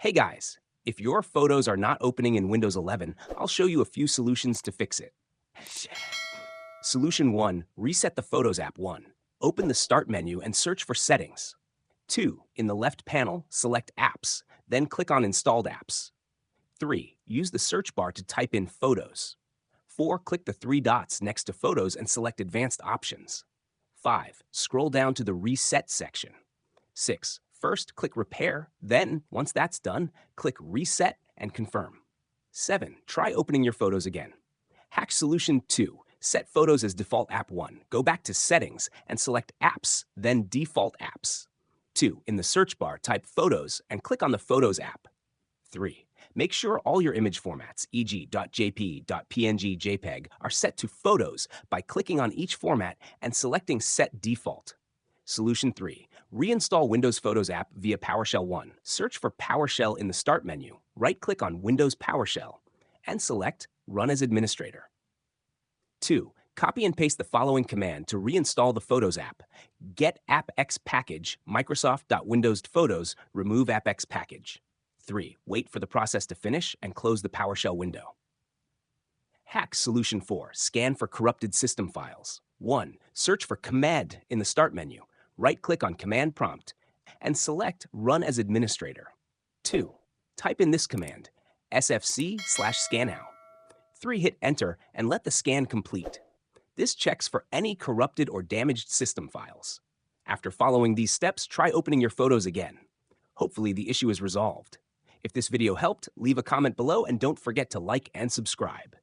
Hey guys, if your photos are not opening in Windows 11, I'll show you a few solutions to fix it. Solution 1, reset the Photos app 1. Open the Start menu and search for Settings. 2, in the left panel, select Apps, then click on Installed Apps. 3, use the search bar to type in Photos. 4, click the three dots next to Photos and select Advanced Options. 5, scroll down to the Reset section. 6, first click Repair, then, once that's done, click Reset and confirm. 7, try opening your photos again. Hack Solution 2, set Photos as Default App 1. Go back to Settings and select Apps, then Default Apps. 2, in the search bar, type Photos and click on the Photos app. 3, make sure all your image formats, e.g. .jp, .png, JPEG, are set to Photos by clicking on each format and selecting Set Default. Solution 3, reinstall Windows Photos app via PowerShell 1. Search for PowerShell in the Start menu, right-click on Windows PowerShell, and select Run as Administrator. 2, copy and paste the following command to reinstall the Photos app. Get AppX package, Microsoft.Windows Photos, remove AppX package. 3, wait for the process to finish and close the PowerShell window. Hack Solution 4, scan for corrupted system files. 1, search for Command in the Start menu. Right-click on Command Prompt and select Run as Administrator. 2, type in this command, sfc/scannow. 3, hit Enter and let the scan complete. This checks for any corrupted or damaged system files. After following these steps, try opening your photos again. Hopefully the issue is resolved. If this video helped, leave a comment below and don't forget to like and subscribe.